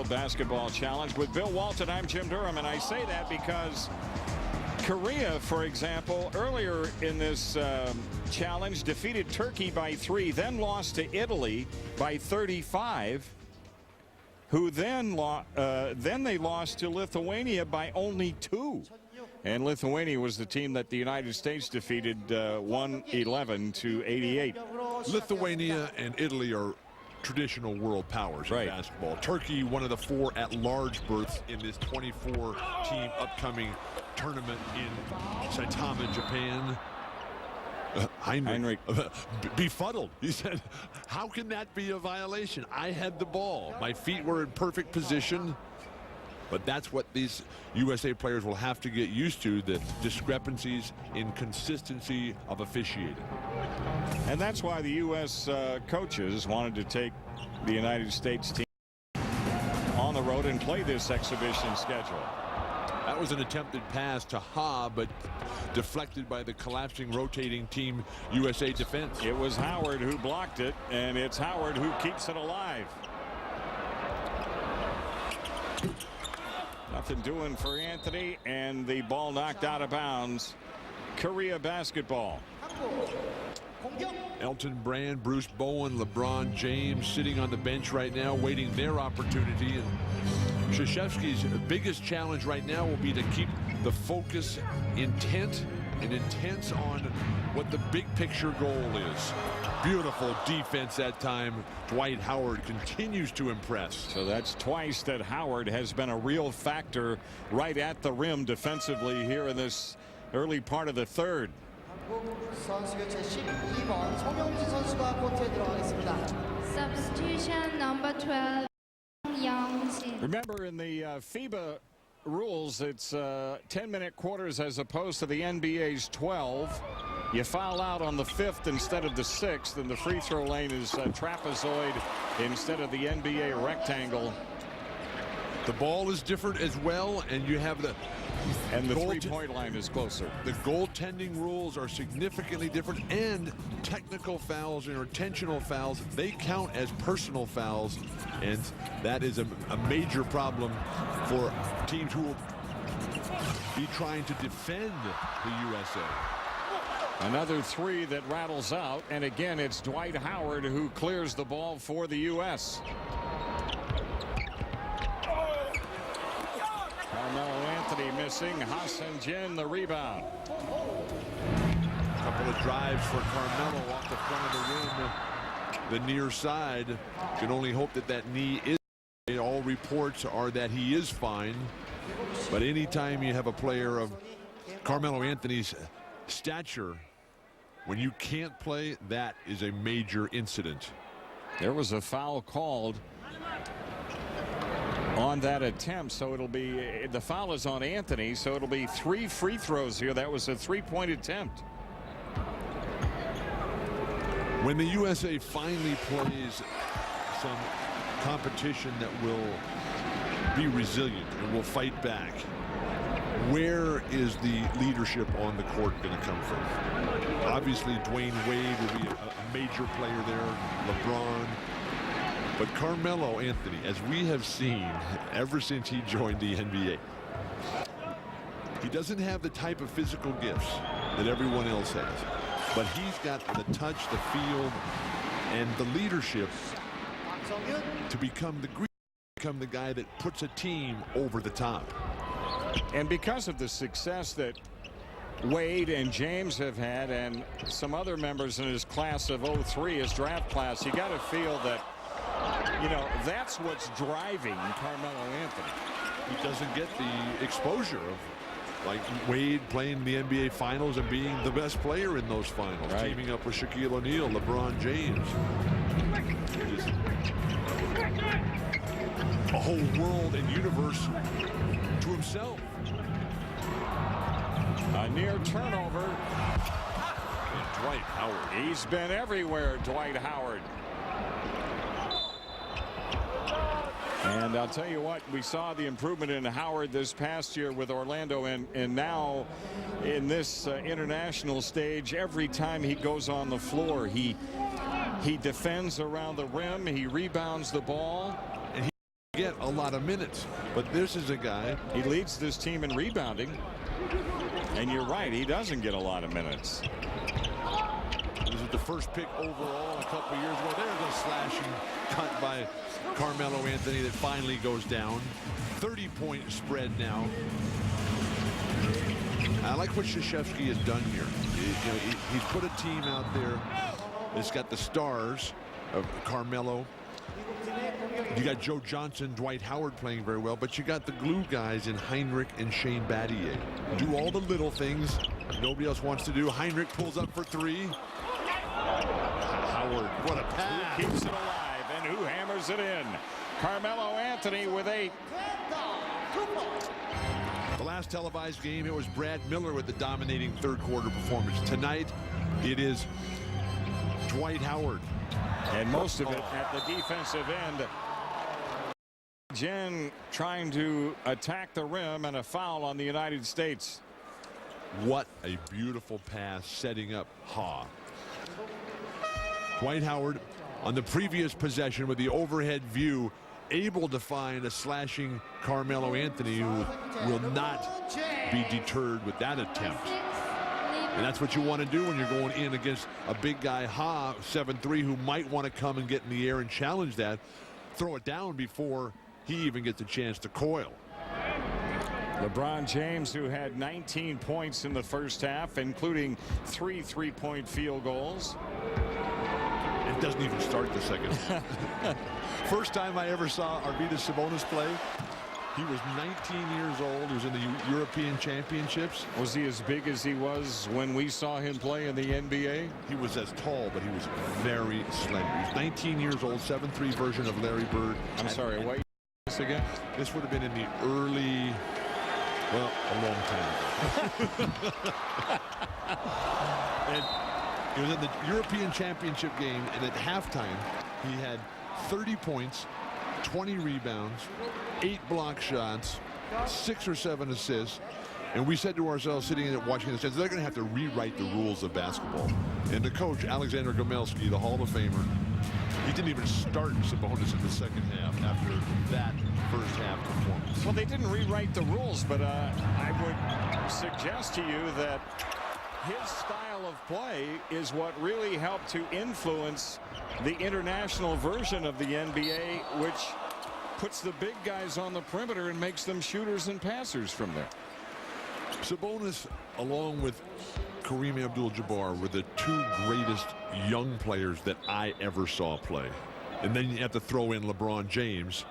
World Basketball Challenge. With Bill Walton, I'm Jim Durham, and I say that because Korea, for example, earlier in this challenge defeated Turkey by 3, then lost to Italy by 35, who then they lost to Lithuania by only 2. And Lithuania was the team that the United States defeated 111 to 88. Lithuania and Italy are traditional world powers in basketball. Turkey, one of the 4 at-large berths in this 24-team upcoming tournament in Saitama, Japan. Heinrich befuddled. He said, how can that be a violation? I had the ball. My feet were in perfect position. But that's what these USA players will have to get used to, the discrepancies in consistency of officiating. And that's why the U.S. coaches wanted to take the United States team on the road and play this exhibition schedule. That was an attempted pass to Ha, but deflected by the collapsing, rotating Team USA defense. It was Howard who blocked it, and it's Howard who keeps it alive. Nothing doing for Anthony, and the ball knocked out of bounds. Korea basketball. Elton Brand, Bruce Bowen, LeBron James sitting on the bench right now waiting their opportunity. And Krzyzewski's biggest challenge right now will be to keep the focus intense on what the big picture goal is. Beautiful defense that time. Dwight Howard continues to impress. So that's twice that Howard has been a real factor right at the rim defensively here in this early part of the third. Substitution number 12, Youngjin. Remember, in the FIBA rules, it's 10-minute quarters as opposed to the NBA's 12. You foul out on the 5th instead of the 6th, and the free throw lane is trapezoid instead of the NBA rectangle. The ball is different as well, and you have the three-point line is closer. The goaltending rules are significantly different, and technical fouls and intentional fouls, they count as personal fouls, and that is a major problem for teams who will be trying to defend the USA. Another 3 that rattles out, and again it's Dwight Howard who clears the ball for the U.S. Carmelo Anthony missing. Hassan Jin the rebound. A couple of drives for Carmelo off the front of the rim. The near side. Can only hope that that knee is. All reports are that he is fine. But anytime you have a player of Carmelo Anthony's stature, when you can't play, that is a major incident. There was a foul called on that attempt, so it'll be, the foul is on Anthony, so it'll be 3 free throws here. That was a 3-point attempt. When the USA finally plays some competition that will be resilient and will fight back, where is the leadership on the court going to come from? Obviously, Dwayne Wade will be a major player there, LeBron. But Carmelo Anthony, as we have seen ever since he joined the NBA, he doesn't have the type of physical gifts that everyone else has. But he's got the touch, the feel, and the leadership to become the guy that puts a team over the top. And because of the success that Wade and James have had, and some other members in his class of 03, his draft class, you got to feel that, you know, that's what's driving Carmelo Anthony. He doesn't get the exposure of, like, Wade playing the NBA Finals and being the best player in those finals, teaming up with Shaquille O'Neal, LeBron James. A whole world and universe to himself. A near turnover. And Dwight Howard. He's been everywhere, Dwight Howard. And I'll tell you what, we saw the improvement in Howard this past year with Orlando, and now in this international stage, every time he goes on the floor, he defends around the rim, he rebounds the ball. And get a lot of minutes. But this is a guy. He leads this team in rebounding. And you're right, he doesn't get a lot of minutes. This is the first pick overall a couple of years ago. There's a slashing cut by Carmelo Anthony that finally goes down. 30-point spread now. I like what Krzyzewski has done here. He's put a team out there that's got the stars of Carmelo. You got Joe Johnson, Dwight Howard playing very well, but you got the glue guys in Heinrich and Shane Battier. Do all the little things nobody else wants to do. Heinrich pulls up for three. Howard, what a pass. Who keeps it alive and who hammers it in? Carmelo Anthony with 8. The last televised game, it was Brad Miller with the dominating third quarter performance. Tonight, it is Dwight Howard. And most of it at the defensive end. Jen trying to attack the rim, and a foul on the United States. What a beautiful pass setting up Ha. Dwight Howard on the previous possession with the overhead view, able to find a slashing Carmelo Anthony, who will not be deterred with that attempt. And that's what you want to do when you're going in against a big guy, Ha, 7'3", who might want to come and get in the air and challenge that. Throw it down before he even gets a chance to coil. LeBron James, who had 19 points in the first half, including 3 3-point field goals. It doesn't even start the second. First time I ever saw Arvydas Sabonis play, he was 19 years old. He was in the European Championships. Was he as big as he was when we saw him play in the NBA? He was as tall, but he was very slender. He was 19 years old, 7'3" version of Larry Bird. I'm sorry, what this again? This would have been in the early, well, a long time ago. And he was in the European Championship game, and at halftime, he had 30 points, 20 rebounds, 8 block shots, 6 or 7 assists. And we said to ourselves, sitting in watching this, they're going to have to rewrite the rules of basketball. And the coach, Alexander Gomelski, the Hall of Famer, he didn't even start Sabonis in the second half after that first half performance. Well, they didn't rewrite the rules, but I would suggest to you that his style of play is what really helped to influence the international version of the NBA, which puts the big guys on the perimeter and makes them shooters and passers from there. Sabonis, along with Kareem Abdul-Jabbar, were the 2 greatest young players that I ever saw play. And then you have to throw in LeBron James,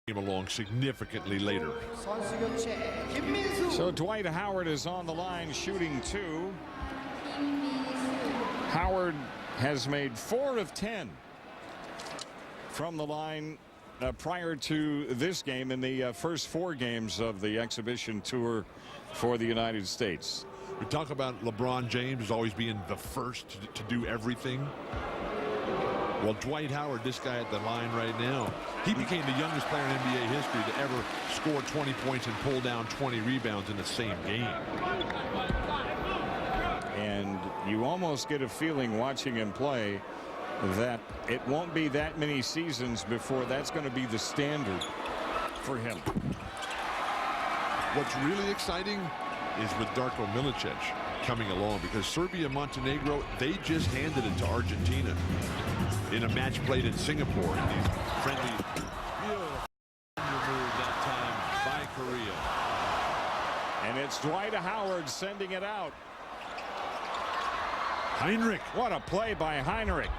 came along significantly later. So Dwight Howard is on the line shooting 2. Howard has made 4 of 10 from the line prior to this game in the first 4 games of the exhibition tour for the United States. We talk about LeBron James as always being the first to do everything. Well, Dwight Howard, this guy at the line right now, he became the youngest player in NBA history to ever score 20 points and pull down 20 rebounds in the same game. And you almost get a feeling watching him play that it won't be that many seasons before that's going to be the standard for him. What's really exciting is with Darko Milicic coming along, because Serbia and Montenegro, they just handed it to Argentina in a match played in Singapore. And these friendly, beautiful move that time by Korea. And it's Dwight Howard sending it out. Heinrich. What a play by Heinrich.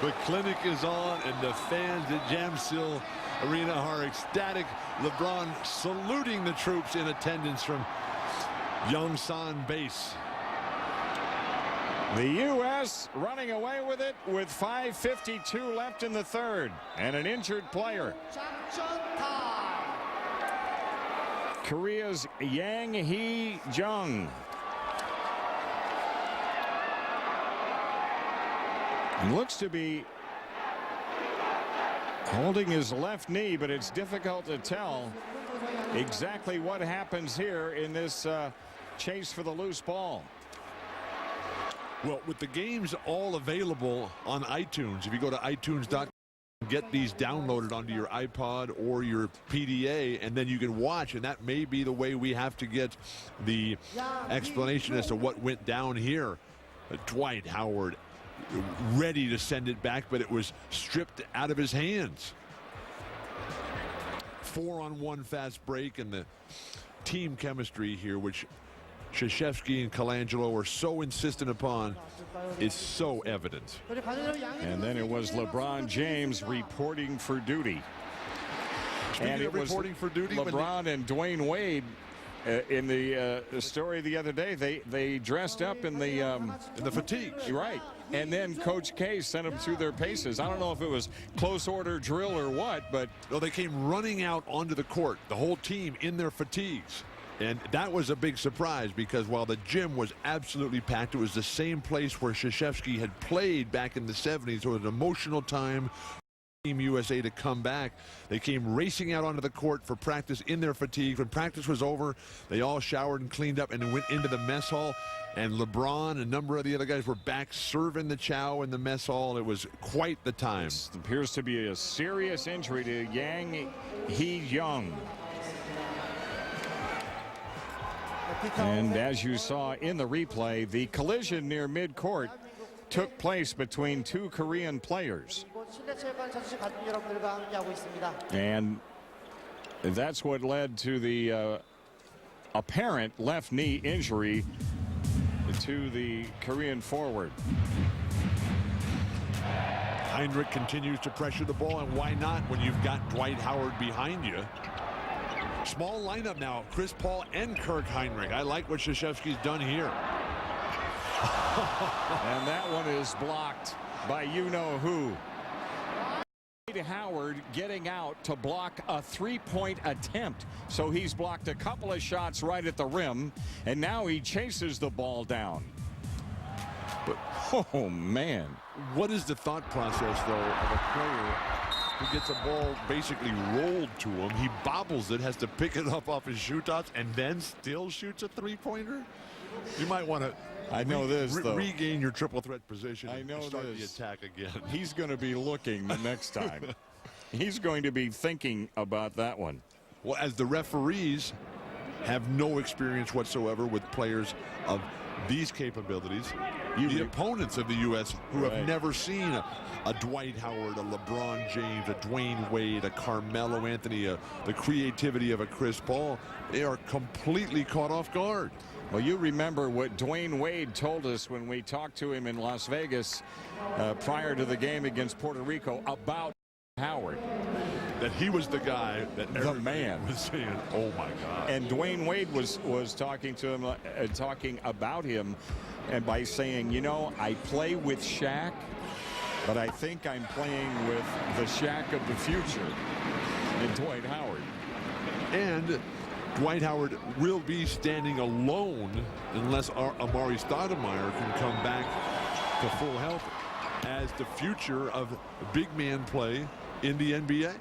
The clinic is on, and the fans at Jamsil Arena are ecstatic. LeBron saluting the troops in attendance from Yongsan base. The U.S. running away with it with 5:52 left in the third, and an injured player. Korea's Yang Hee-jung. Looks to be holding his left knee, but it's difficult to tell exactly what happens here in this chase for the loose ball. Well, with the games all available on iTunes, if you go to iTunes.com. get these downloaded onto your iPod or your PDA, and then you can watch, and that may be the way we have to get the explanation as to what went down here. Dwight Howard ready to send it back, but it was stripped out of his hands. 4-on-1 fast break, and the team chemistry here, which Krzyzewski and Colangelo are so insistent upon, is so evident. And then it was LeBron James reporting for duty. Speaking of reporting for duty, LeBron and Dwayne Wade in the story the other day, they dressed up in the fatigues. Right. And then Coach K sent them through their paces. I don't know if it was close order drill or what, but no, they came running out onto the court, the whole team in their fatigues. And that was a big surprise, because while the gym was absolutely packed, it was the same place where Krzyzewski had played back in the 70s. So it was an emotional time for Team USA to come back. They came racing out onto the court for practice in their fatigue. When practice was over, they all showered and cleaned up and went into the mess hall. And LeBron and a number of the other guys were back serving the chow in the mess hall. It was quite the time. It appears to be a serious injury to Yang Hee-young. And as you saw in the replay, the collision near midcourt took place between two Korean players. And that's what led to the apparent left knee injury to the Korean forward. Hinrich continues to pressure the ball, and why not when you've got Dwight Howard behind you? Small lineup now, Chris Paul and Kirk Hinrich. I like what Krzyzewski's done here. And that one is blocked by you-know-who. Dwight Howard getting out to block a three-point attempt. So he's blocked a couple of shots right at the rim, and now he chases the ball down. But, oh, man. What is the thought process, though, of a player who gets a ball basically rolled to him? He bobbles it, has to pick it up off his shoe tops, and then still shoots a three-pointer? You might want to regain your triple threat position and start the attack again. He's going to be looking the next time. He's going to be thinking about that one. Well, as the referees have no experience whatsoever with players of these capabilities, the opponents of the U.S. who have never seen a Dwight Howard, a LeBron James, a Dwayne Wade, a Carmelo Anthony, the creativity of a Chris Paul, they are completely caught off guard. Well, you remember what Dwayne Wade told us when we talked to him in Las Vegas prior to the game against Puerto Rico about Howard. That he was the guy that the man was saying, oh my God. And Dwayne Wade was talking to him, talking about him, and by saying, you know, I play with Shaq, but I think I'm playing with the Shaq of the future in Dwight Howard. And Dwight Howard will be standing alone unless Amari Stoudemire can come back to full health as the future of big man play in the NBA.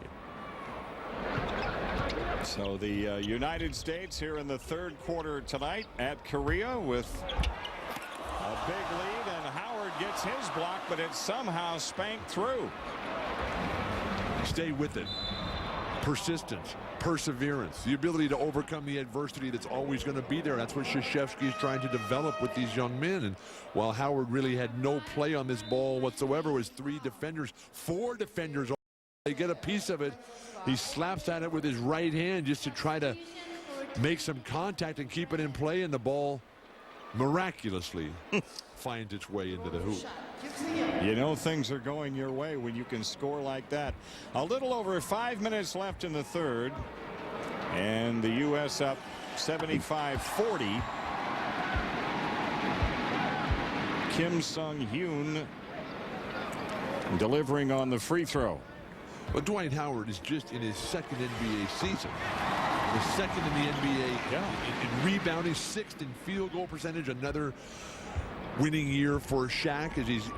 So the United States here in the third quarter tonight at Korea with a big lead, and Howard gets his block, but it's somehow spanked through. Stay with it. Persistence, perseverance, the ability to overcome the adversity that's always going to be there. That's what Krzyzewski is trying to develop with these young men. And while Howard really had no play on this ball whatsoever, was four defenders, they get a piece of it. He slaps at it with his right hand just to try to make some contact and keep it in play, and the ball miraculously finds its way into the hoop. You know things are going your way when you can score like that. A little over 5 minutes left in the third, and the U.S. up 75-40. Kim Sung-hyun delivering on the free throw. But Dwight Howard is just in his second NBA season. The second in the NBA in rebounding, sixth in field goal percentage. Another winning year for Shaq as he's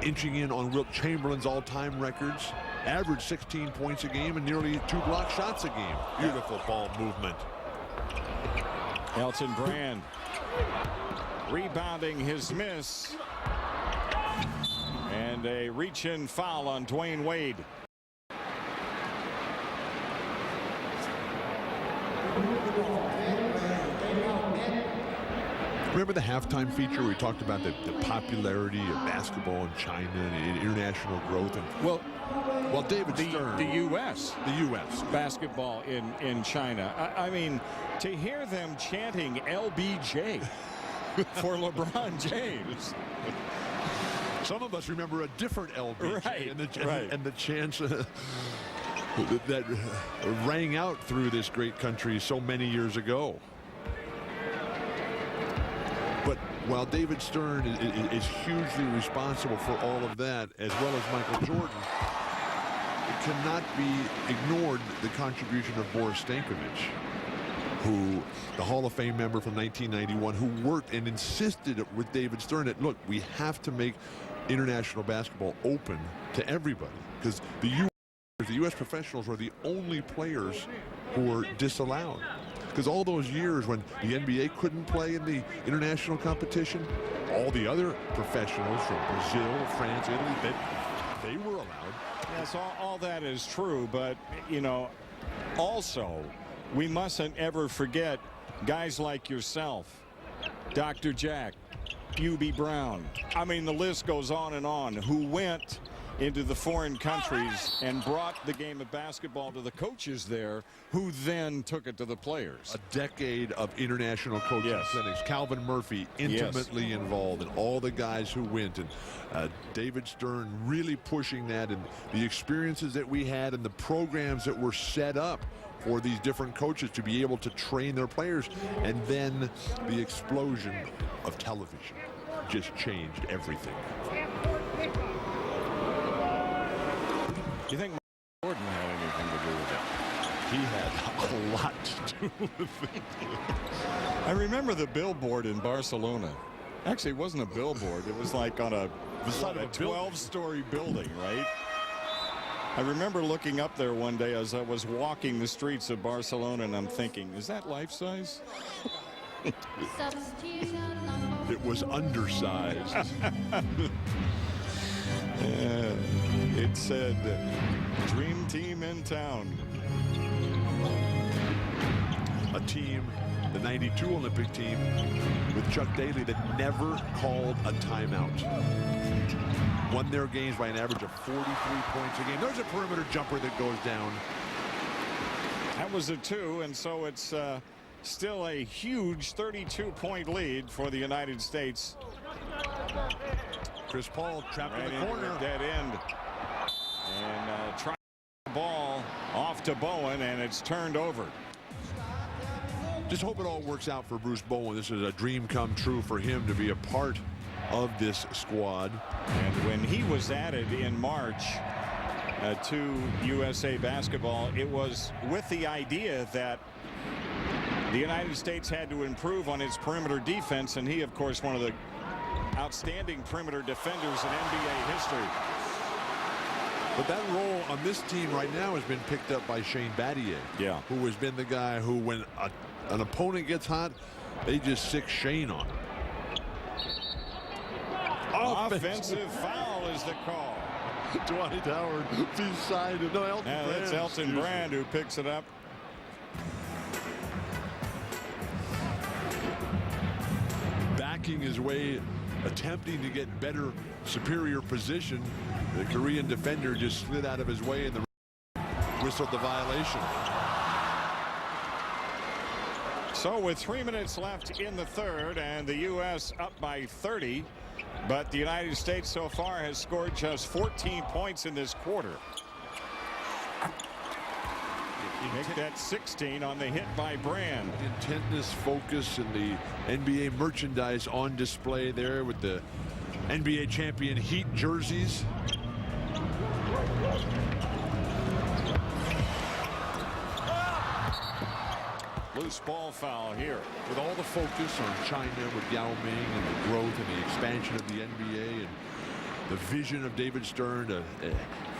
inching in on Wilt Chamberlain's all-time records. Averaged 16 points a game and nearly 2 block shots a game. Beautiful ball movement. Elton Brand rebounding his miss. And a reach-in foul on Dwayne Wade. Remember the halftime feature where we talked about the popularity of basketball in China and international growth? And well, David Stern, the U.S. basketball in China. I mean, to hear them chanting LBJ for LeBron James. Some of us remember a different LBJ, right, and the chants that rang out through this great country so many years ago. But while David Stern is hugely responsible for all of that, as well as Michael Jordan, it cannot be ignored the contribution of Boris Stankovic, who, the Hall of Fame member from 1991, who worked and insisted with David Stern that, look, we have to make international basketball open to everybody, because the U.S. professionals were the only players who were disallowed. Because all those years when the NBA couldn't play in the international competition, all the other professionals from Brazil, France, Italy, they were allowed. Yes, all that is true, but, you know, also, we mustn't ever forget guys like yourself, Dr. Jack, Hubie Brown. I mean, the list goes on, who went into the foreign countries and brought the game of basketball to the coaches there, who then took it to the players. A decade of international coaching clinics. Calvin Murphy intimately involved, and all the guys who went, and David Stern really pushing that, and the experiences that we had and the programs that were set up for these different coaches to be able to train their players. And then the explosion of television just changed everything. Do you think Jordan had anything to do with it? He had a lot to do with it. I remember the billboard in Barcelona. Actually, it wasn't a billboard. It was like on a 12-story building, right? I remember looking up there one day as I was walking the streets of Barcelona, and I'm thinking, is that life-size? Substitution number It was undersized. It said, "Dream team in town." A team, the '92 Olympic team, with Chuck Daly, that never called a timeout. Won their games by an average of 43 points a game. There's a perimeter jumper that goes down. That was a 2, and so it's still a huge 32-point lead for the United States. Chris Paul trapped Right in the corner. Dead end. And trying the ball off to Bowen, and it's turned over. Just hope it all works out for Bruce Bowen. This is a dream come true for him to be a part of this squad. And when he was added in March to USA Basketball, it was with the idea that the United States had to improve on its perimeter defense, and he, of course, one of the outstanding perimeter defenders in NBA history. But that role on this team right now has been picked up by Shane Battier, who has been the guy who, when an opponent gets hot, they just sick Shane on. Offensive foul is the call. Dwight Howard beside him. No, Elton Brand. That's Elton Brand who picks it up. Backing his way, attempting to get better, superior position. The Korean defender just slid out of his way, and the whistled the violation. So with 3 minutes left in the third, and the U.S. up by 30, but the United States so far has scored just 14 points in this quarter. Make that 16 on the hit by Brand. Intentness, focus, and the NBA merchandise on display there with the NBA champion Heat jerseys. Loose ball foul here. With all the focus on China with Yao Ming and the growth and the expansion of the NBA and the vision of David Stern to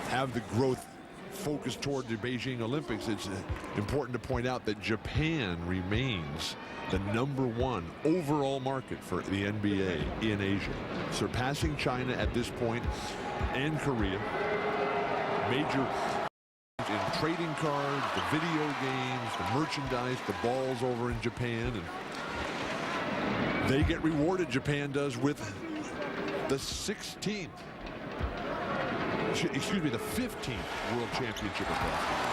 have the growth focused toward the Beijing Olympics, it's important to point out that Japan remains the #1 overall market for the NBA in Asia, surpassing China at this point and Korea. Major in trading cards, the video games, the merchandise, the balls over in Japan, and they get rewarded, Japan does, with the 16th, excuse me, the 15th World Championship of basketball.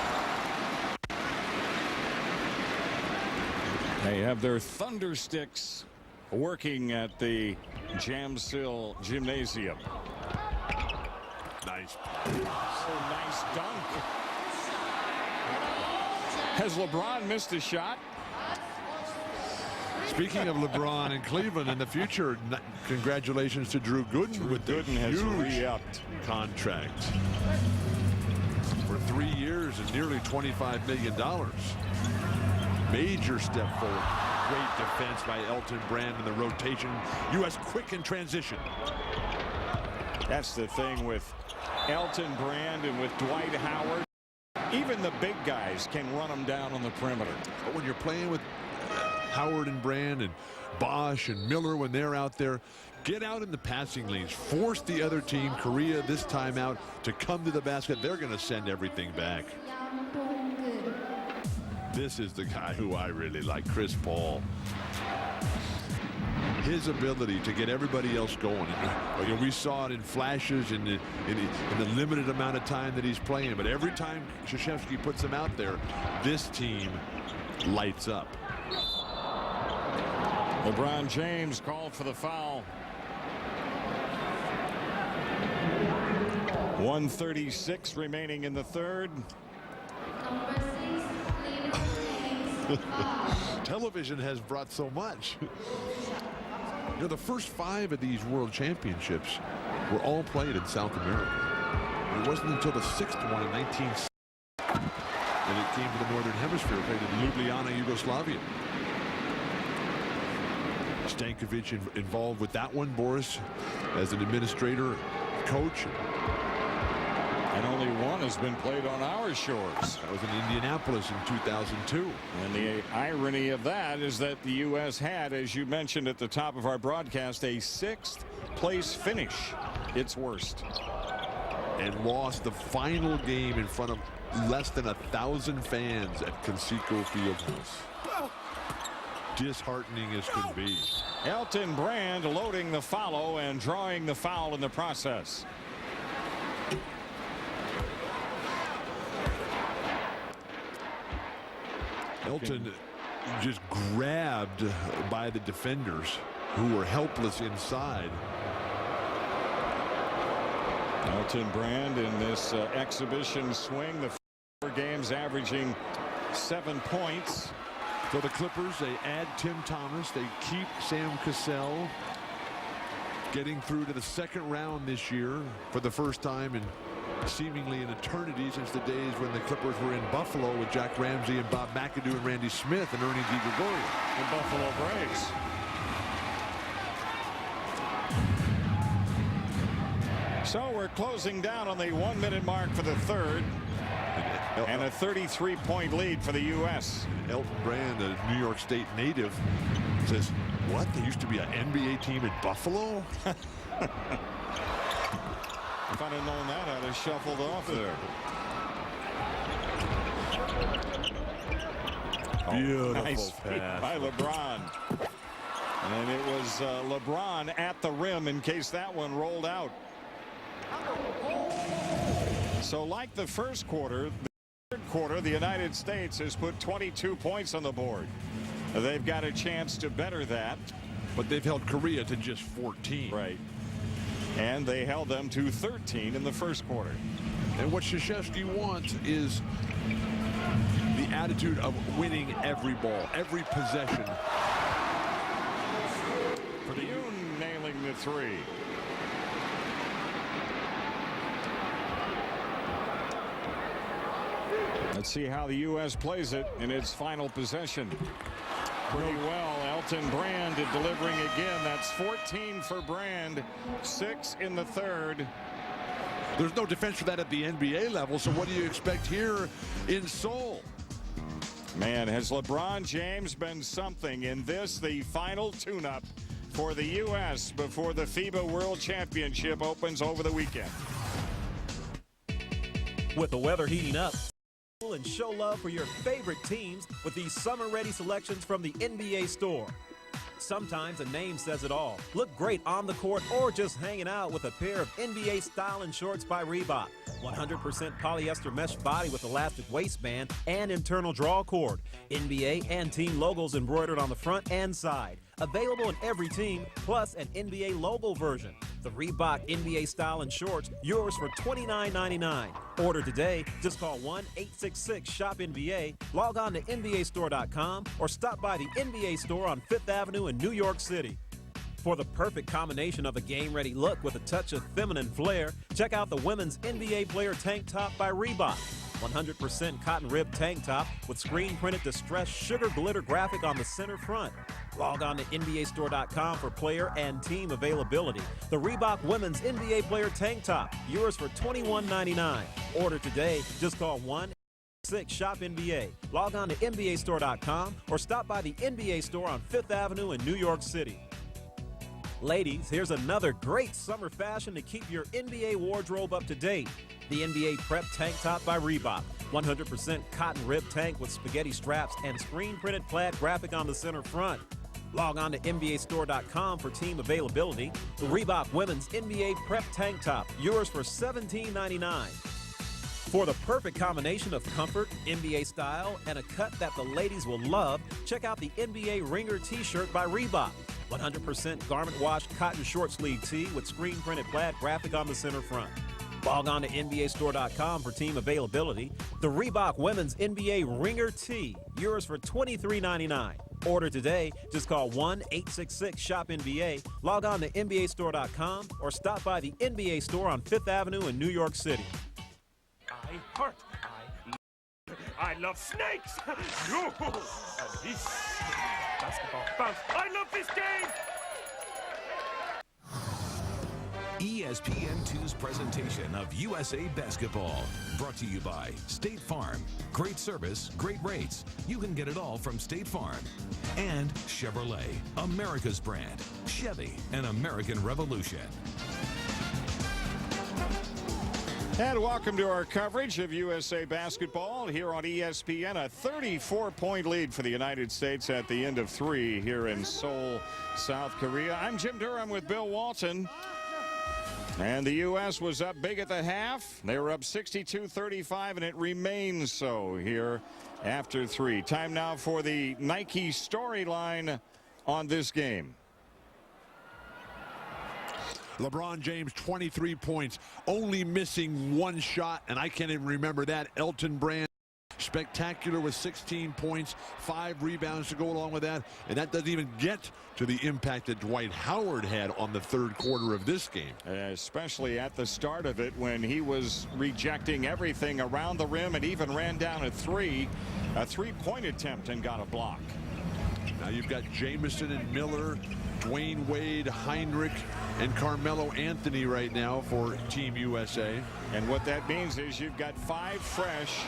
They have their thunder sticks working at the Jamsil Gymnasium. Nice. Oh, nice dunk. Has LeBron missed a shot? Speaking of LeBron and Cleveland in the future, congratulations to Drew Gooden with the has huge re-upped contract for 3 years and nearly $25 million. Major step forward. Great defense by Elton Brand in the rotation. U.S. quick in transition. That's the thing with Elton Brand and with Dwight Howard. Even the big guys can run them down on the perimeter. But when you're playing with Howard and Brand and Bosch and Miller, when they're out there, get out in the passing lanes. Force the other team, Korea this time out, to come to the basket. They're going to send everything back. This is the guy who I really like, Chris Paul. His ability to get everybody else going. You know, we saw it in flashes in the limited amount of time that he's playing. But every time Krzyzewski puts him out there, this team lights up. LeBron James called for the foul. 1:36 remaining in the third. Television has brought so much. You know, the first 5 of these World Championships were all played in South America. It wasn't until the 6th one in 1960 that it came to the Northern Hemisphere, played in Ljubljana, Yugoslavia. Stankovic involved with that one, Boris, as an administrator, coach. And only one has been played on our shores. That was in Indianapolis in 2002. And the irony of that is that the U.S. had, as you mentioned at the top of our broadcast, a 6th place finish, its worst. And lost the final game in front of less than 1,000 fans at Conseco Fieldhouse. Disheartening as could be. Elton Brand loading the follow and drawing the foul in the process. Elton just grabbed by the defenders who were helpless inside. Elton Brand in this exhibition swing, the 4 games averaging 7 points. So the Clippers, they add Tim Thomas, they keep Sam Cassell, getting through to the 2nd round this year for the first time in seemingly an eternity, since the days when the Clippers were in Buffalo with Jack Ramsey and Bob McAdoo and Randy Smith and Ernie DiGregorio. The Buffalo Braves. So we're closing down on the 1-minute mark for the third. And a 33-point lead for the U.S. Elton Brand, a New York State native, says, what? There used to be an NBA team in Buffalo? If I'd have known that, I'd have shuffled off there. Beautiful nice pass by LeBron. And it was LeBron at the rim in case that one rolled out. So like the first quarter, the third quarter, the United States has put 22 points on the board. They've got a chance to better that. But they've held Korea to just 14. Right. And they held them to 13 in the first quarter. And what Krzyzewski wants is the attitude of winning every ball, every possession. For the Yoon nailing the 3. Let's see how the U.S. plays it in its final possession. Pretty well. Elton Brand delivering again. That's 14 for Brand, 6 in the third. There's no defense for that at the NBA level, so what do you expect here in Seoul? Man, has LeBron James been something in this, the final tune-up for the U.S. before the FIBA World Championship opens over the weekend. With the weather heating up, and show love for your favorite teams with these summer-ready selections from the NBA store. Sometimes a name says it all. Look great on the court or just hanging out with a pair of NBA styling shorts by Reebok. 100% polyester mesh body with elastic waistband and internal draw cord. NBA and team logos embroidered on the front and side. Available in every team, plus an NBA logo version. The Reebok NBA styling shorts, yours for $29.99. Order today. Just call 1-866-SHOP-NBA, log on to NBAstore.com, or stop by the NBA store on Fifth Avenue in New York City. For the perfect combination of a game-ready look with a touch of feminine flair, check out the women's NBA player tank top by Reebok. 100% cotton rib tank top with screen-printed distressed sugar glitter graphic on the center front. Log on to NBAstore.com for player and team availability. The Reebok Women's NBA Player Tank Top, yours for $21.99. Order today. Just call 1-866-SHOP-NBA. Log on to NBAstore.com or stop by the NBA store on Fifth Avenue in New York City. Ladies, here's another great summer fashion to keep your NBA wardrobe up to date. The NBA Prep Tank Top by Reebok. 100% cotton rib tank with spaghetti straps and screen-printed plaid graphic on the center front. Log on to NBAstore.com for team availability. The Reebok Women's NBA Prep Tank Top, yours for $17.99. For the perfect combination of comfort, NBA style, and a cut that the ladies will love, check out the NBA Ringer T-shirt by Reebok. 100% garment washed cotton short sleeve tee with screen-printed plaid graphic on the center front. Log on to NBAstore.com for team availability. The Reebok Women's NBA Ringer Tee, yours for $23.99. Order today. Just call 1-866-SHOP-NBA. Log on to NBAstore.com or stop by the NBA store on Fifth Avenue in New York City. I love snakes. And this basketball bounce. I love this game. ESPN2's presentation of USA Basketball, brought to you by State Farm. Great service, great rates. You can get it all from State Farm. And Chevrolet, America's brand. Chevy, an American revolution. And welcome to our coverage of USA Basketball here on ESPN. A 34-point lead for the United States at the end of 3 here in Seoul, South Korea. I'm Jim Durham with Bill Walton. And the U.S. was up big at the half. They were up 62-35, and it remains so here after 3. Time now for the Nike storyline on this game. LeBron James, 23 points, only missing 1 shot, and I can't even remember that. Elton Brand, spectacular with 16 points, 5 rebounds to go along with that, and that doesn't even get to the impact that Dwight Howard had on the 3rd quarter of this game. Especially at the start of it when he was rejecting everything around the rim and even ran down a 3-point attempt and got a block. Now you've got Jamison and Miller, Dwayne Wade, Heinrich, and Carmelo Anthony right now for Team USA. And what that means is you've got 5 fresh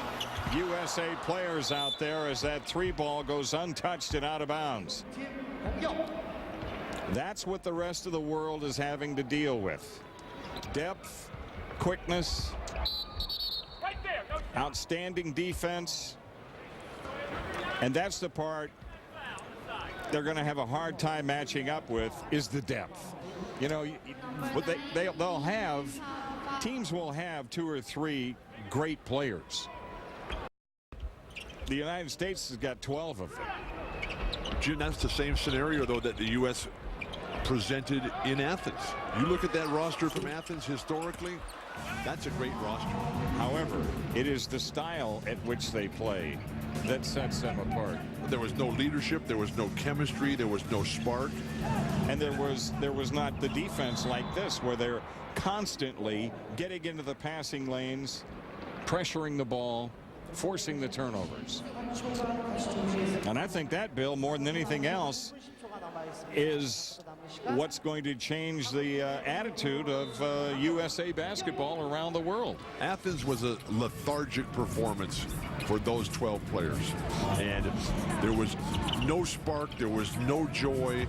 USA players out there as that 3-ball goes untouched and out of bounds. That's what the rest of the world is having to deal with. Depth, quickness, outstanding defense. And that's the part they're going to have a hard time matching up with, is the depth. You know, what they'll have, teams will have 2 or 3 great players. The United States has got 12 of them. Jim, that's the same scenario, though, that the U.S. presented in Athens. You look at that roster from Athens historically, that's a great roster. However, it is the style at which they play that sets them apart. There was no leadership, there was no chemistry, there was no spark. And there was not the defense like this, where they're constantly getting into the passing lanes, pressuring the ball, forcing the turnovers. And I think that, Bill, more than anything else, is what's going to change the attitude of USA basketball around the world. Athens was a lethargic performance for those 12 players, and there was no spark, there was no joy,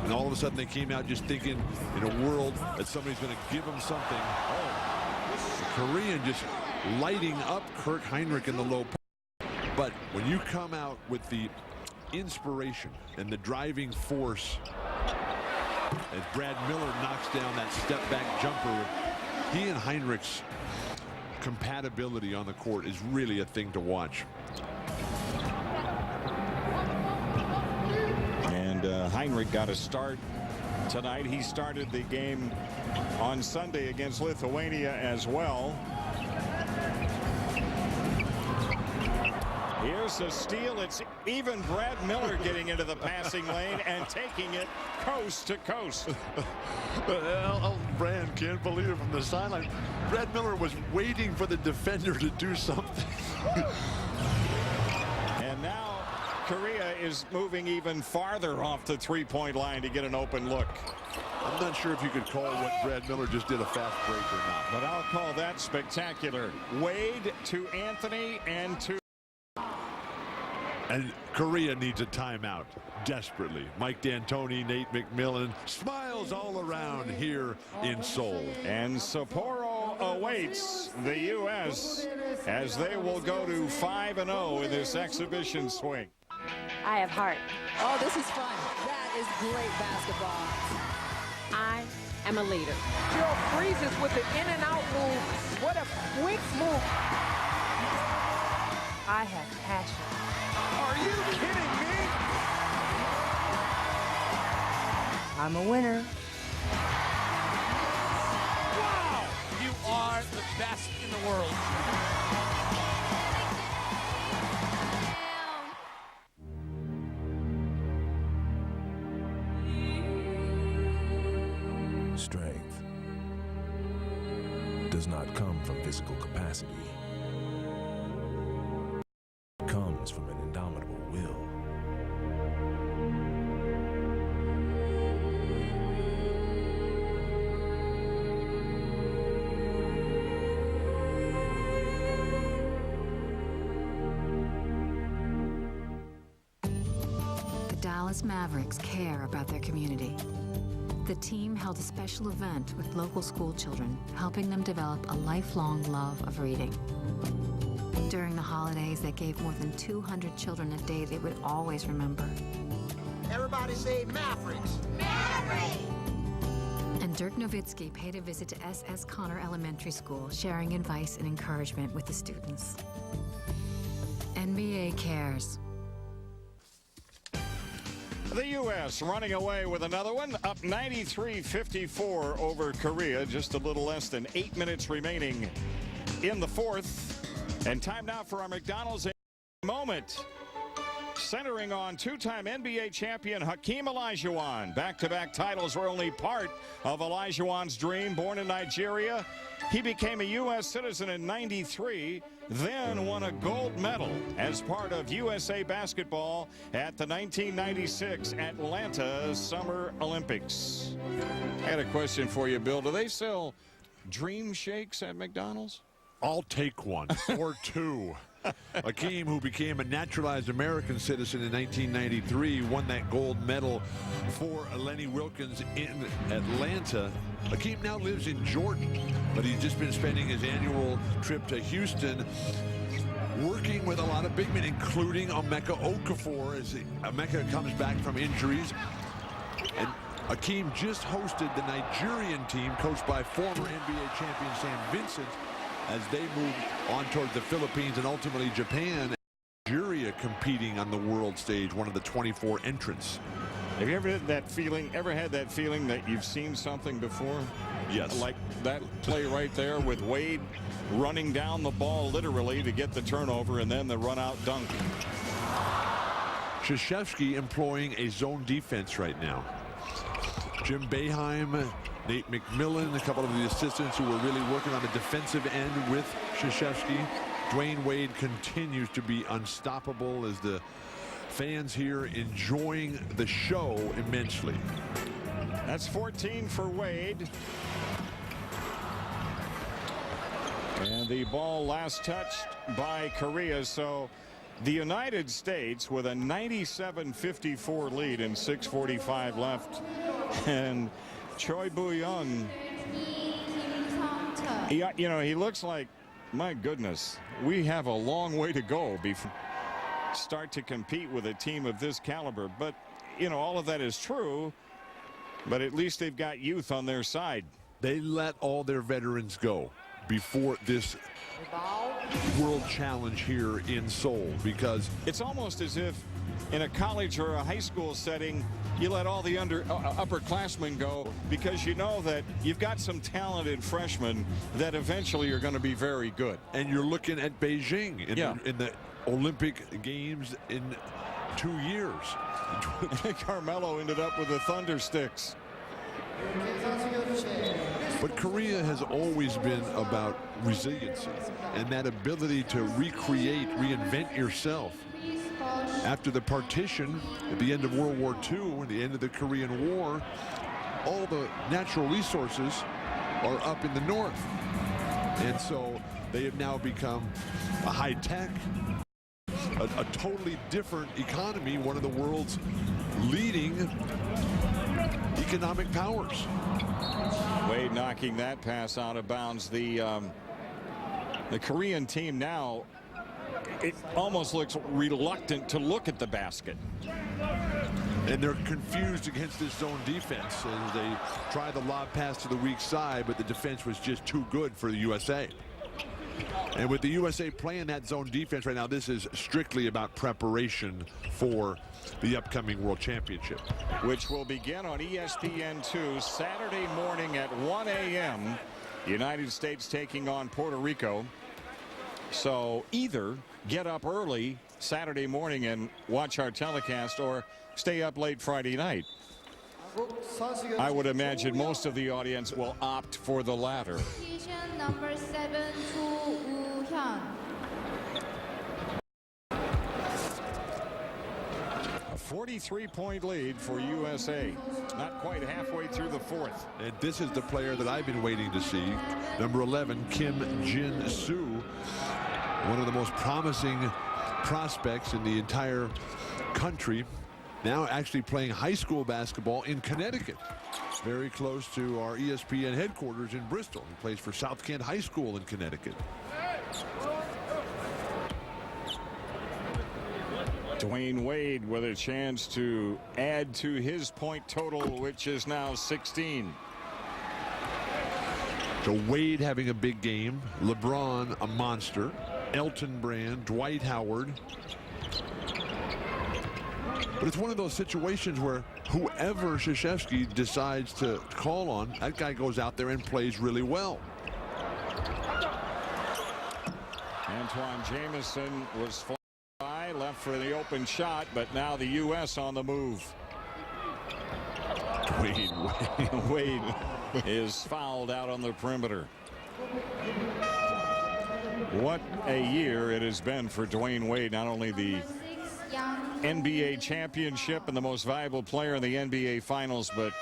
and all of a sudden they came out just thinking in a world that somebody's going to give them something. Oh, the Korean just lighting up Kirk Heinrich in the low post. But when you come out with the inspiration and the driving force, as Brad Miller knocks down that step-back jumper, he and Heinrich's compatibility on the court is really a thing to watch. And Heinrich got a start tonight. He started the game on Sunday against Lithuania as well. Here's a steal. It's even Brad Miller getting into the passing lane and taking it coast to coast. Elton Brand can't believe it from the sideline. Brad Miller was waiting for the defender to do something. And now Korea is moving even farther off the three-point line to get an open look. I'm not sure if you could call what Brad Miller just did a fast break or not. But I'll call that spectacular. Wade to Anthony and to... And Korea needs a timeout desperately. Mike D'Antoni, Nate McMillan, smiles all around here in Seoul. And Sapporo awaits the U.S. as they will go to 5-0 in this exhibition swing. I have heart. Oh, this is fun. That is great basketball. I am a leader. Jill freezes with the in and out move. What a quick move. I have passion. Are you kidding me? I'm a winner. Wow! You are the best in the world. Strength does not come from physical capacity. It comes from an indomitable will. The Dallas Mavericks care about their community. The team held a special event with local school children, helping them develop a lifelong love of reading. During the holidays, they gave more than 200 children a day they would always remember. Everybody say Mavericks. Mavericks! And Dirk Nowitzki paid a visit to S.S. Connor Elementary School, sharing advice and encouragement with the students. NBA cares. The U.S. running away with another one, up 93-54 over Korea. Just a little less than 8 minutes remaining in the fourth. And time now for our McDonald's moment. Centering on two-time NBA champion Hakeem Olajuwon. Back-to-back titles were only part of Olajuwon's dream. Born in Nigeria, he became a U.S. citizen in '93, then won a gold medal as part of USA Basketball at the 1996 Atlanta Summer Olympics. I had a question for you, Bill. Do they sell dream shakes at McDonald's? I'll take one or two. Hakeem, who became a naturalized American citizen in 1993, won that gold medal for Lenny Wilkens in Atlanta. Hakeem now lives in Jordan, but he's just been spending his annual trip to Houston working with a lot of big men, including Emeka Okafor, as Emeka comes back from injuries. And Hakeem just hosted the Nigerian team, coached by former NBA champion Sam Vincent, as they move on toward the Philippines and ultimately Japan. Nigeria competing on the world stage, one of the 24 entrants. Have you ever had that feeling that you've seen something before? Yes. Like that play right there with Wade running down the ball literally to get the turnover and then the run-out dunk. Krzyzewski employing a zone defense right now. Jim Boeheim, Nate McMillan, a couple of the assistants who were really working on the defensive end with Krzyzewski. Dwayne Wade continues to be unstoppable as the fans here enjoying the show immensely. That's 14 for Wade. And the ball last touched by Korea. So the United States with a 97-54 lead and 6:45 left. And Choi Boo-young, he looks like, my goodness, we have a long way to go before. start to compete with a team of this caliber. But, you know, all of that is true, but at least they've got youth on their side. They let all their veterans go before this World Challenge here in Seoul, because it's almost as if in a college or a high school setting, you let all the upperclassmen go because you know that you've got some talented freshmen that eventually are going to be very good. And you're looking at Beijing in the Olympic Games in 2 years. Carmelo ended up with the Thunder Sticks. But Korea has always been about resiliency and that ability to recreate, reinvent yourself. After the partition at the end of World War II and the end of the Korean War, all the natural resources are up in the north. And so they have now become a high-tech, a totally different economy, one of the world's leading economic powers. Wade knocking that pass out of bounds. The Korean team now, it almost looks reluctant to look at the basket. And they're confused against this zone defense as they try the lob pass to the weak side, but the defense was just too good for the USA. And with the USA playing that zone defense right now, this is strictly about preparation for the upcoming World Championship, which will begin on ESPN2 Saturday morning at 1 a.m. United States taking on Puerto Rico. So either get up early Saturday morning and watch our telecast, or stay up late Friday night. I would imagine most of the audience will opt for the latter. Number 7, Cho Woo-hyun. A 43-point lead for USA. Not quite halfway through the fourth. And this is the player that I've been waiting to see. Number 11, Kim Jin-soo. One of the most promising prospects in the entire country. Now actually playing high school basketball in Connecticut. Very close to our ESPN headquarters in Bristol. He plays for South Kent High School in Connecticut. Dwayne Wade with a chance to add to his point total, which is now 16. So Wade having a big game. LeBron a monster. Elton Brand, Dwight Howard. But it's one of those situations where whoever Krzyzewski decides to call on, that guy goes out there and plays really well. Antoine Jamison was flying by, left for the open shot, but now the U.S. on the move. Wade is fouled out on the perimeter. What a year it has been for Dwayne Wade. Not only the NBA championship and the most valuable player in the NBA finals, but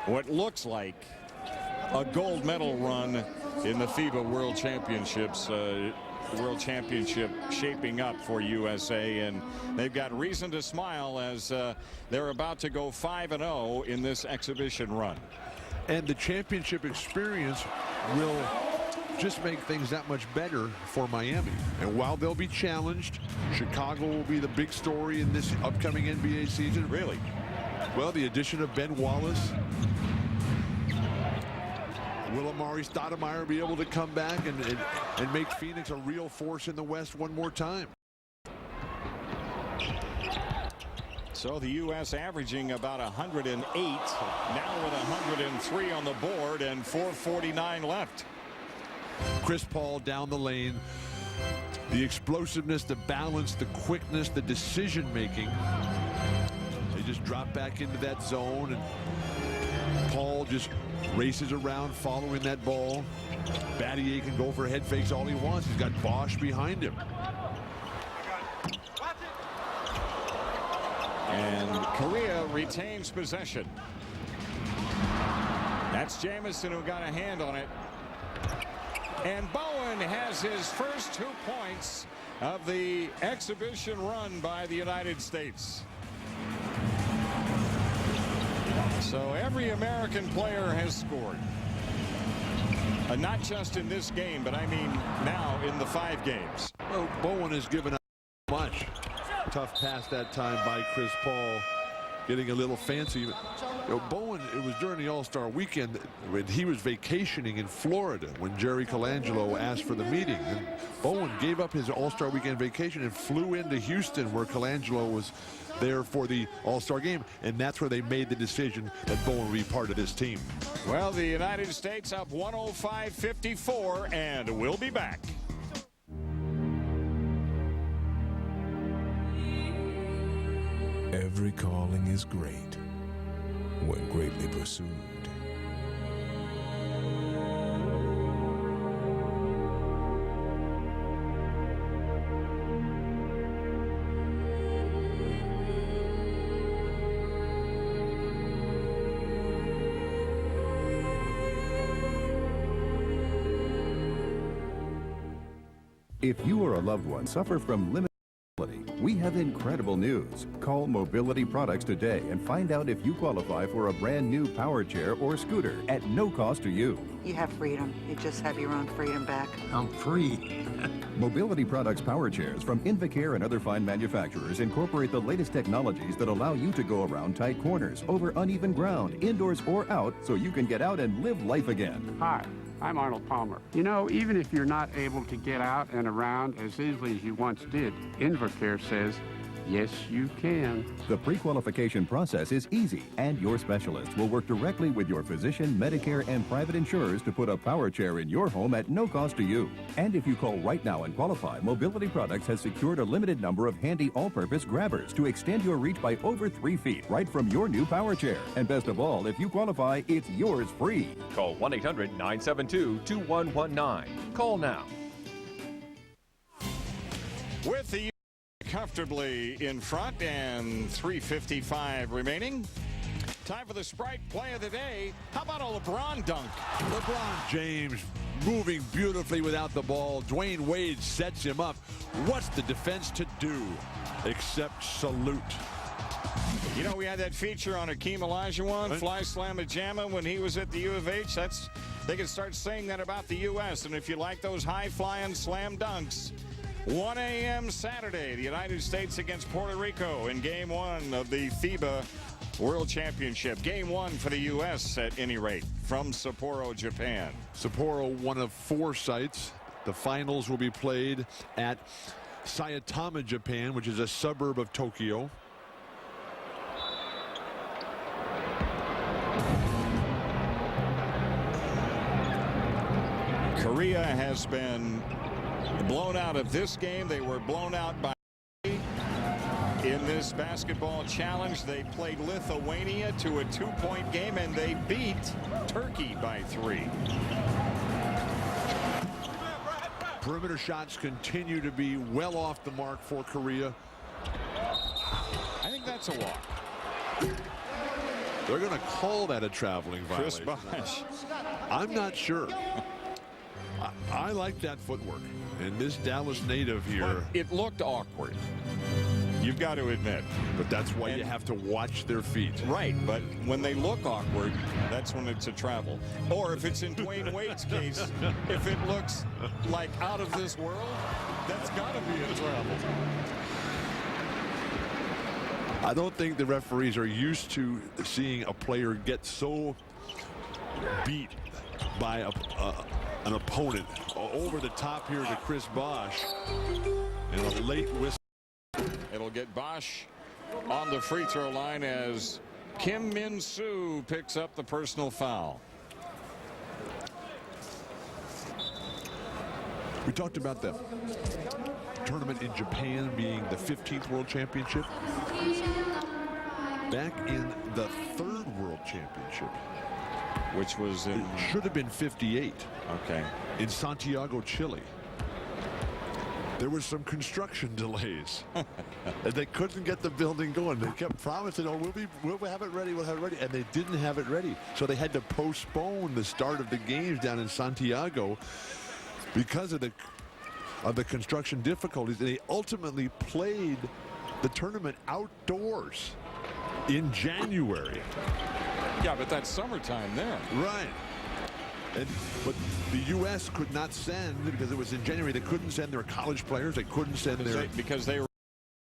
what looks like a gold medal run in the FIBA World Championships. World Championship shaping up for USA, and they've got reason to smile as they're about to go 5-0 in this exhibition run. And the championship experience will just make things that much better for Miami. And while they'll be challenged, Chicago will be the big story in this upcoming NBA season. Really? Well, the addition of Ben Wallace. Will Amari Stoudemire be able to come back and make Phoenix a real force in the West one more time? So the U.S. averaging about 108, now with 103 on the board and 4:49 left. Chris Paul down the lane. The explosiveness, the balance, the quickness, the decision making. They just drop back into that zone, and Paul just races around following that ball. Battier can go for head fakes all he wants. He's got Bosch behind him. And Korea retains possession. That's Jamison who got a hand on it. And Bowen has his first 2 points of the exhibition run by the United States. So every American player has scored. Not just in this game, but I mean now in the 5 games. Well, Bowen has given much. Tough pass that time by Chris Paul. Getting a little fancy. You know, Bowen, it was during the All-Star weekend when he was vacationing in Florida when Jerry Colangelo asked for the meeting. And Bowen gave up his All-Star weekend vacation and flew into Houston where Colangelo was there for the All-Star game. And that's where they made the decision that Bowen would be part of this team. Well, the United States up 105-54, and we'll be back. Every calling is great when greatly pursued. If you or a loved one suffer from limited mobility, we have incredible news. Call Mobility Products today and find out if you qualify for a brand new power chair or scooter at no cost to you. You have freedom. You just have your own freedom back. I'm free. Mobility Products power chairs from Invacare and other fine manufacturers incorporate the latest technologies that allow you to go around tight corners, over uneven ground, indoors or out, so you can get out and live life again. Hi, I'm Arnold Palmer. You know, even if you're not able to get out and around as easily as you once did, Invacare says, yes, you can. The pre-qualification process is easy, and your specialist will work directly with your physician, Medicare, and private insurers to put a power chair in your home at no cost to you. And if you call right now and qualify, Mobility Products has secured a limited number of handy all-purpose grabbers to extend your reach by over 3 feet right from your new power chair. And best of all, if you qualify, it's yours free. Call 1-800-972-2119. Call now. With the comfortably in front and 3:55 remaining. Time for the Sprite play of the day. How about a LeBron dunk? LeBron James moving beautifully without the ball. Dwayne Wade sets him up. What's the defense to do except salute? You know, we had that feature on Hakeem Olajuwon, Fly Slamma-Jamma, when he was at the U of H. They can start saying that about the U.S. And if you like those high-flying slam dunks, 1 a.m. Saturday, the United States against Puerto Rico in Game 1 of the FIBA World Championship. Game 1 for the U.S. at any rate from Sapporo, Japan. Sapporo, one of 4 sites. The finals will be played at Saitama, Japan, which is a suburb of Tokyo. Korea has been blown out of this game. They were blown out by in this basketball challenge. They played Lithuania to a 2-point game, and they beat Turkey by 3. Perimeter shots continue to be well off the mark for Korea. I think that's a walk. They're going to call that a traveling violation. Chris Bosh. I'm not sure. I like that footwork. And this Dallas native here. Well, it looked awkward. You've got to admit. But that's why you have to watch their feet. Right, but when they look awkward, that's when it's a travel. Or if it's in Dwayne Wade's case, if it looks like out of this world, that's got to be a travel. I don't think the referees are used to seeing a player get so beat by an opponent. Over the top here to Chris Bosh. And a late whistle. It'll get Bosh on the free throw line as Kim Min-soo picks up the personal foul. We talked about the tournament in Japan being the 15th World Championship. Back in the 3rd World Championship, which was in, it should have been 58. Okay. In Santiago, Chile. There were some construction delays. And they couldn't get the building going. They kept promising, oh, we'll have it ready, we'll have it ready. And they didn't have it ready. So they had to postpone the start of the games down in Santiago because of the construction difficulties. They ultimately played the tournament outdoors in January. Yeah, but that's summertime there. Right. But the U.S. could not send, because it was in January, they couldn't send their college players. They couldn't send their... Because they were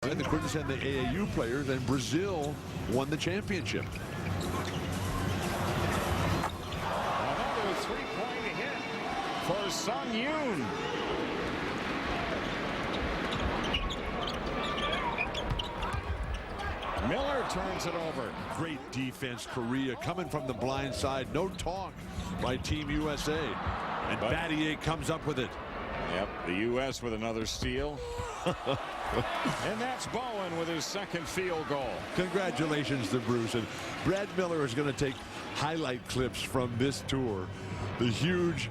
And the Corinthians and the AAU players, and Brazil won the championship. Another three-point hit for Sun Yoon. Miller turns it over. Great defense, Korea, coming from the blind side. No talk by Team USA. And Battier comes up with it. Yep, the U.S. with another steal. And that's Bowen with his second field goal. Congratulations to Bruce. And Brad Miller is going to take highlight clips from this tour. The huge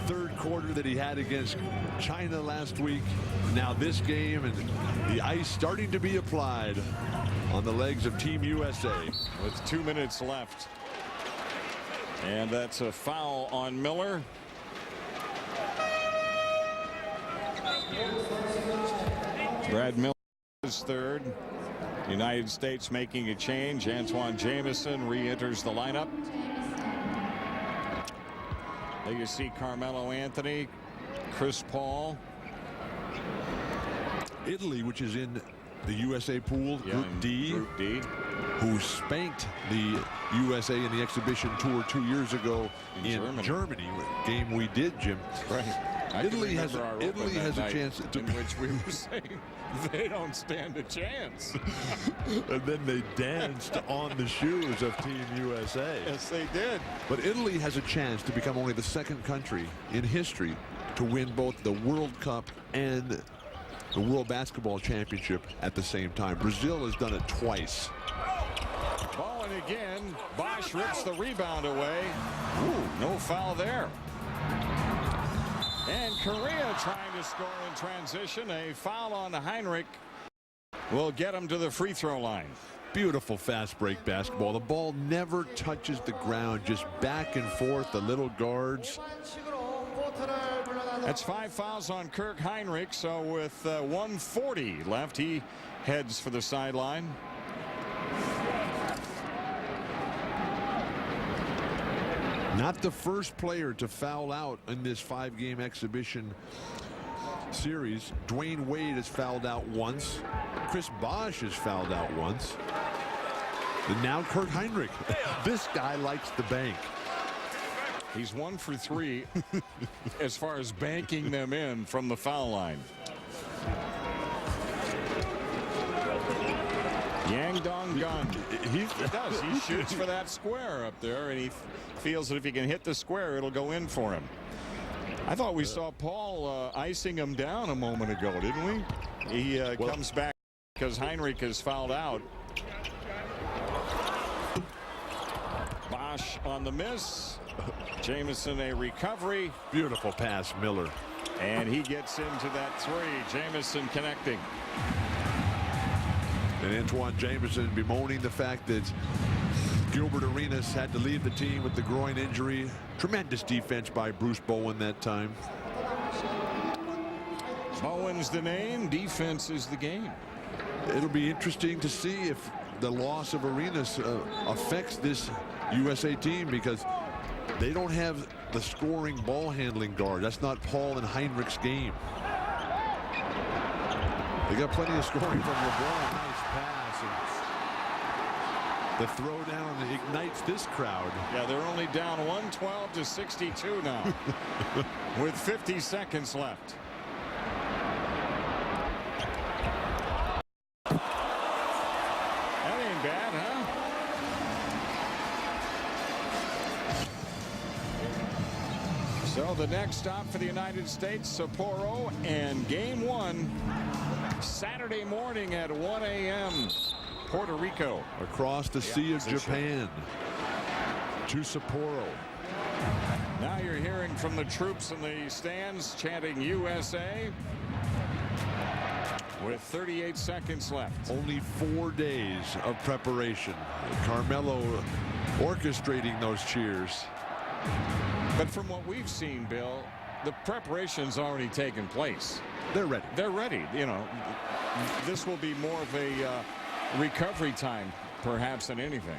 third quarter that he had against China last week. Now this game, and the ice starting to be applied on the legs of Team USA. With 2 minutes left. And that's a foul on Miller. Brad Miller is third. United States making a change. Antoine Jamison re-enters the lineup. There you see Carmelo Anthony, Chris Paul. Italy, which is in the USA pool, Yeah, Group D, who spanked the USA in the exhibition tour 2 years ago in Germany. Game we did, Jim. Right. Italy has a chance to, in which we were saying they don't stand a chance. And then they danced on the shoes of Team USA. Yes, they did. But Italy has a chance to become only the second country in history to win both the World Cup and the World Basketball Championship at the same time. Brazil has done it twice. Bowen again. Bosch rips the rebound away. Ooh, no foul there. And Korea trying to score in transition. A foul on Heinrich will get him to the free throw line. Beautiful fast break basketball. The ball never touches the ground, just back and forth, the little guards. That's 5 fouls on Kirk Heinrich. So with 1:40 left, he heads for the sideline. Not the first player to foul out in this 5-game exhibition series. Dwayne Wade has fouled out once. Chris Bosh has fouled out once. And now Kirk Heinrich. This guy likes the bank. He's 1 for 3 as far as banking them in from the foul line. Yang Dong Gun. He does. He shoots for that square up there, and he feels that if he can hit the square, it'll go in for him. I thought we saw Paul icing him down a moment ago, didn't we? He comes back because Heinrich is fouled out. Bosch on the miss. Jamison a recovery. Beautiful pass, Miller. And he gets into that three. Jamison connecting. And Antoine Jamison bemoaning the fact that Gilbert Arenas had to leave the team with the groin injury. Tremendous defense by Bruce Bowen that time. Bowen's the name. Defense is the game. It'll be interesting to see if the loss of Arenas affects this USA team, because they don't have the scoring ball handling guard. That's not Paul and Heinrich's game. They got plenty of scoring from LeBron. Nice pass. And the throwdown ignites this crowd. Yeah, they're only down 112 to 62 now with 50 seconds left. That ain't bad, huh? So the next stop for the United States, Sapporo, and game 1 Saturday morning at 1 a.m. Puerto Rico. Across the Sea of Japan to Sapporo. Now you're hearing from the troops in the stands chanting USA with 38 seconds left. Only 4 days of preparation. Carmelo orchestrating those cheers. But from what we've seen, Bill, the preparation's already taken place. They're ready. They're ready. You know, this will be more of a recovery time, perhaps, than anything.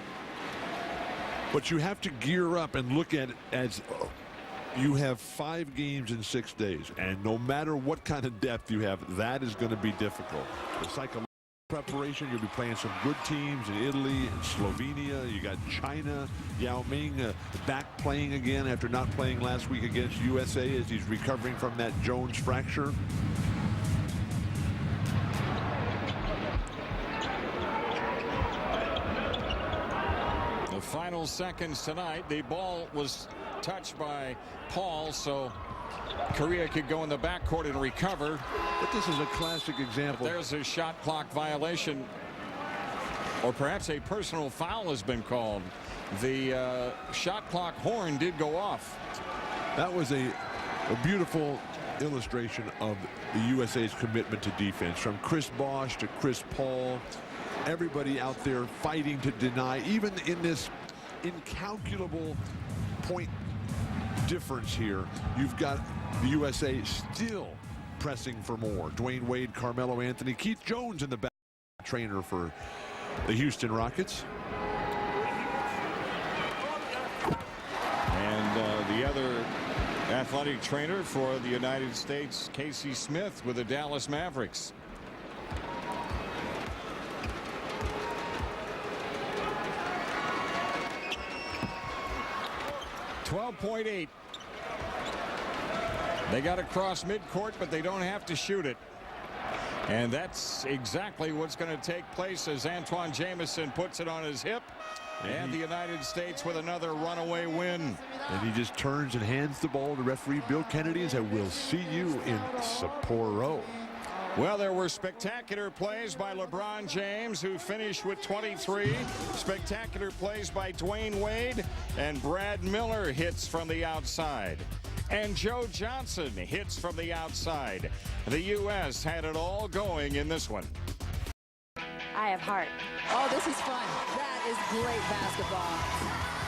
But you have to gear up and look at it as you have 5 games in 6 days. And no matter what kind of depth you have, that is going to be difficult. The preparation. You'll be playing some good teams in Italy and Slovenia. You got China. Yao Ming back playing again after not playing last week against USA as he's recovering from that Jones fracture. The final seconds tonight. The ball was touched by Paul, so Korea could go in the backcourt and recover. But this is a classic example. But there's a shot clock violation, or perhaps a personal foul has been called. The shot clock horn did go off. That was a beautiful illustration of the USA's commitment to defense, from Chris Bosh to Chris Paul. Everybody out there fighting to deny, even in this incalculable point difference here. You've got the USA still pressing for more. Dwayne Wade, Carmelo Anthony, Keith Jones in the back, trainer for the Houston Rockets. And the other athletic trainer for the United States, Casey Smith, with the Dallas Mavericks. .8. They got across midcourt, but they don't have to shoot it. And that's exactly what's going to take place as Antoine Jamison puts it on his hip. And the United States with another runaway win. And he just turns and hands the ball to referee Bill Kennedy and said, "We'll see you in Sapporo." Well, there were spectacular plays by LeBron James, who finished with 23. Spectacular plays by Dwayne Wade, and Brad Miller hits from the outside. And Joe Johnson hits from the outside. The U.S. had it all going in this one. I have heart. Oh, this is fun. That is great basketball.